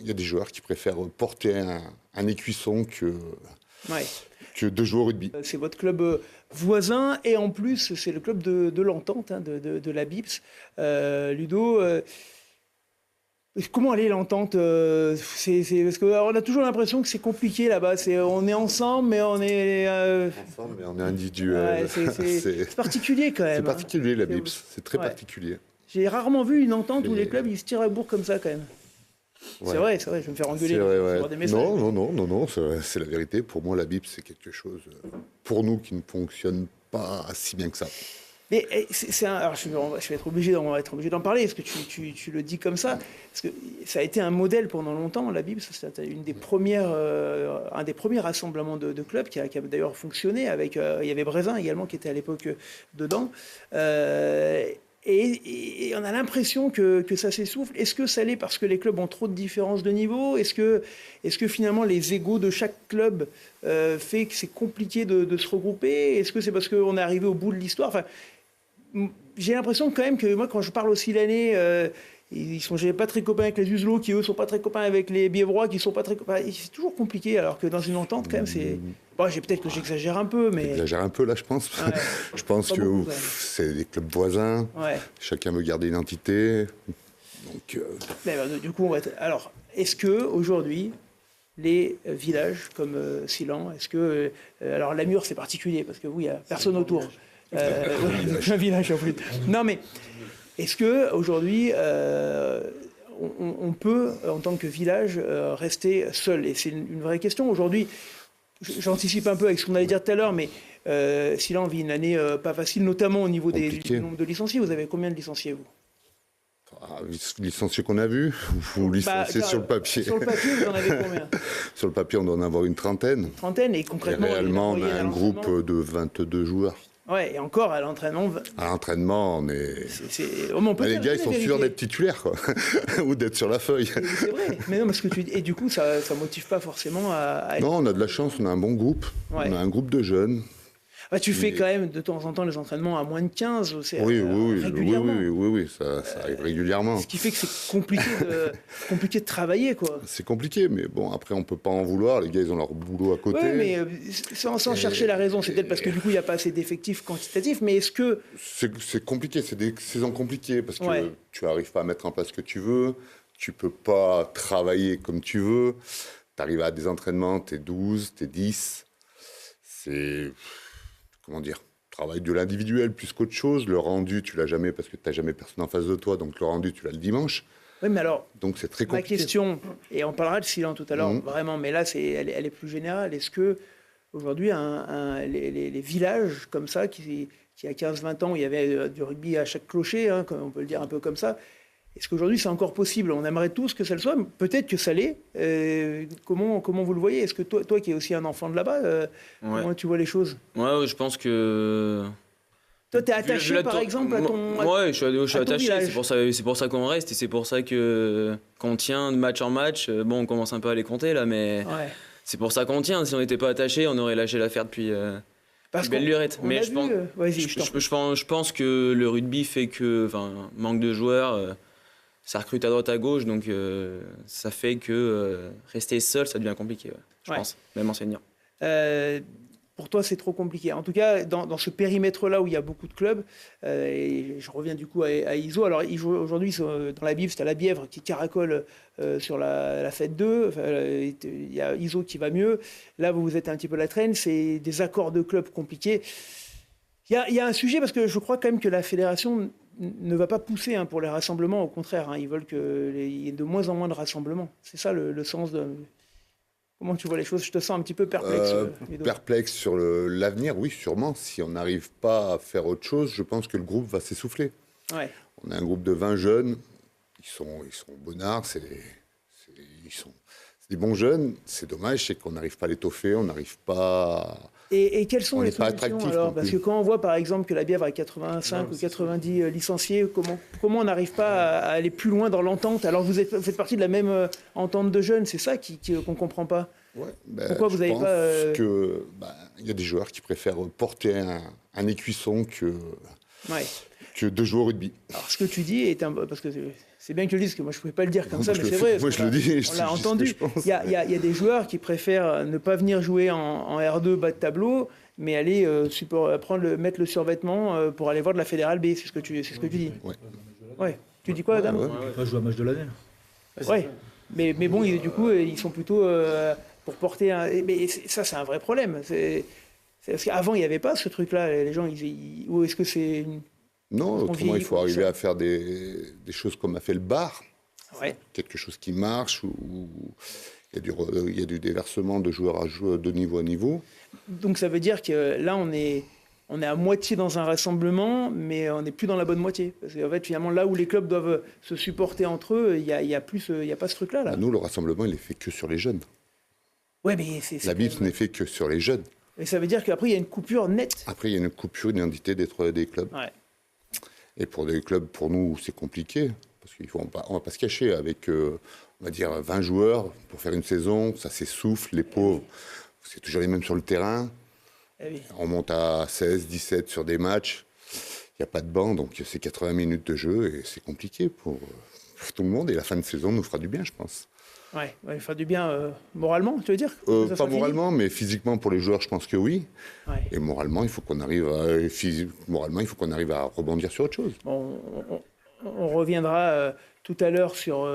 y a des joueurs qui préfèrent porter un écuisson Ouais. que de jouer au rugby. C'est votre club voisin et en plus c'est le club de l'entente, hein, de la BIPS. Ludo, comment aller l'entente parce qu'on a toujours l'impression que c'est compliqué là-bas. On est ensemble, mais on est... Ensemble, mais on est individuel. Ouais, c'est particulier quand même. C'est particulier, la hein. BIPS. C'est très Ouais. particulier. J'ai rarement vu une entente où les clubs ils se tirent à bourre comme ça quand même. Ouais. C'est vrai, je vais me faire engueuler. C'est vrai, ouais. Avoir des messages. Non, c'est la vérité. Pour moi, la BIPS, c'est quelque chose, pour nous, qui ne fonctionne pas si bien que ça. Mais alors je vais être obligé d'en parler, parce que tu le dis comme ça, parce que ça a été un modèle pendant longtemps, la BIPS, c'était un des premiers rassemblements de clubs qui a d'ailleurs fonctionné, avec, il y avait Brézin également qui était à l'époque dedans, et on a l'impression que ça s'essouffle. Est-ce que ça l'est parce que les clubs ont trop de différences de niveau? Est-ce que finalement les égos de chaque club fait que c'est compliqué de se regrouper? Est-ce que c'est parce qu'on est arrivé au bout de l'histoire? Enfin, j'ai l'impression quand même que moi, quand je parle aussi l'année, ils sont pas très copains avec les Uzelot, qui eux sont pas très copains avec les Bièvrois, qui sont pas très copains. C'est toujours compliqué, alors que dans une entente, quand même, c'est. Bon, peut-être que j'exagère un peu, mais. J'exagère un peu là, je pense. Ouais. Je pense que c'est des clubs voisins. Ouais. Chacun veut garder une entité. Donc. Du coup, alors, est-ce que aujourd'hui, les villages comme Silan, est-ce que alors Lamure c'est particulier parce que vous il y a personne autour. Un village en plus. Non mais est-ce que aujourd'hui on peut en tant que village rester seul? Et c'est une vraie question aujourd'hui. J'anticipe un peu avec ce qu'on allait dire tout à l'heure, mais Silan vit une année pas facile, notamment au niveau du nombre de licenciés. Vous avez combien de licenciés, vous? Licenciés qu'on a vus ou licenciés sur le papier? Sur le papier, vous en avez combien? Sur le papier, on doit en avoir une trentaine. Et concrètement, et réellement, on a un groupe de 22 joueurs. Ouais, et encore à l'entraînement. À l'entraînement, on est. Les gars, ils sont sûrs d'être titulaires, quoi. Ou d'être sur la feuille. C'est vrai. Mais non, parce que et du coup, ça motive pas forcément à être... Non, on a de la chance, on a un bon groupe. Ouais. On a un groupe de jeunes. Bah, tu fais quand même de temps en temps les entraînements à moins de 15, régulièrement. Oui, ça arrive régulièrement. Ce qui fait que c'est compliqué de travailler, quoi. C'est compliqué, mais bon, après, on peut pas en vouloir. Les gars, ils ont leur boulot à côté. Oui, mais sans chercher la raison, c'est peut-être parce que du coup, il n'y a pas assez d'effectifs quantitatifs, mais est-ce que... C'est compliqué, c'est des saisons compliquées, parce que tu n'arrives pas à mettre en place ce que tu veux, tu peux pas travailler comme tu veux, tu arrives à des entraînements, t'es 12, t'es 10, c'est... Comment dire, travail de l'individuel plus qu'autre chose. Le rendu, tu l'as jamais parce que tu n'as jamais personne en face de toi, donc le rendu, tu l'as le dimanche. Oui, mais alors, donc c'est très compliqué. Ma question, et on parlera de Silan tout à l'heure, vraiment, mais là, elle est plus générale. Est-ce que aujourd'hui, les villages comme ça, qui a 15-20 ans, où il y avait du rugby à chaque clocher, hein, on peut le dire un peu comme ça, est-ce qu'aujourd'hui c'est encore possible? On aimerait tous que ça le soit, peut-être que ça l'est. Comment vous le voyez? Est-ce que toi qui es aussi un enfant de là-bas, comment tu vois les choses? Ouais, je pense que... Toi, t'es attaché par exemple à ton... Ouais, je suis attaché, c'est pour ça qu'on reste, et c'est pour ça qu'on tient de match en match. Bon, on commence un peu à les compter là, mais c'est pour ça qu'on tient. Si on n'était pas attaché, on aurait lâché l'affaire depuis... belle lurette. Mais je pense que le rugby fait que... manque de joueurs... ça recrute à droite à gauche, donc ça fait que rester seul, ça devient compliqué, je pense, même enseignant. Pour toi, c'est trop compliqué. En tout cas, dans ce périmètre-là où il y a beaucoup de clubs, et je reviens du coup à ISO. Alors, aujourd'hui, dans la Bièvre, c'est à la Bièvre qui caracole sur la fête 2. Il y a ISO qui va mieux. Là, vous êtes un petit peu la traîne. C'est des accords de clubs compliqués. Il y a un sujet, parce que je crois quand même que la fédération ne va pas pousser pour les rassemblements, au contraire, ils veulent qu'il y ait de moins en moins de rassemblements. C'est ça le sens de... Comment tu vois les choses? Je te sens un petit peu perplexe. Perplexe sur l'avenir, oui, sûrement. Si on n'arrive pas à faire autre chose, je pense que le groupe va s'essouffler. Ouais. On a un groupe de 20 jeunes, ils sont bonnards, c'est des bons jeunes. C'est dommage, c'est qu'on n'arrive pas à l'étoffer, on n'arrive pas... Et quelles sont les solutions alors? Parce que quand on voit par exemple que la Bièvre a 85 ou 90 licenciés, comment on n'arrive pas à aller plus loin dans l'entente? Alors vous faites partie de la même entente de jeunes, c'est ça qu'on ne comprend pas. Pourquoi vous n'avez pas... Il y a des joueurs qui préfèrent porter un écuisson que de jouer au rugby. Alors ce que tu dis est parce que C'est bien que tu le dises, parce que moi je ne pouvais pas le dire comme ça, mais c'est vrai. Moi je le dis, on l'a entendu. Il y a des joueurs qui préfèrent ne pas venir jouer en R2 bas de tableau, mais aller mettre le survêtement pour aller voir de la Fédérale B. C'est ce que tu dis. Ouais. Tu dis quoi, Adam? Pas jouer à match de l'année. Ouais. Mais bon, du coup, ils sont plutôt pour porter un. Mais ça, c'est un vrai problème. Parce qu'avant, il n'y avait pas ce truc-là. Les gens, ou est-ce que c'est. Non, autrement, il faut arriver à faire des choses comme a fait le bar. Ouais. Quelque chose qui marche, où il y a du déversement de joueurs à joueurs de niveau à niveau. Donc ça veut dire que là, on est à moitié dans un rassemblement, mais on n'est plus dans la bonne moitié. Parce qu'en fait, finalement, là où les clubs doivent se supporter entre eux, il n'y a pas ce truc-là. Là. Nous, le rassemblement, il est fait que sur les jeunes. Ouais, mais la BIF n'est fait que sur les jeunes. Et ça veut dire qu'après, il y a une coupure nette. Après, il y a une coupure, une identité d'être des clubs. Ouais. Et pour des clubs, pour nous, c'est compliqué. Parce qu'on ne va pas se cacher. Avec, on va dire, 20 joueurs pour faire une saison, ça s'essouffle, les pauvres. C'est toujours les mêmes sur le terrain. Oui. On monte à 16, 17 sur des matchs. Il n'y a pas de banc, donc c'est 80 minutes de jeu. Et c'est compliqué pour tout le monde. Et la fin de saison nous fera du bien, je pense. Ouais, il fera du bien moralement, tu veux dire pas moralement, mais physiquement pour les joueurs, je pense que oui. Ouais. Et moralement, il faut qu'on arrive à rebondir sur autre chose. Bon, on reviendra tout à l'heure sur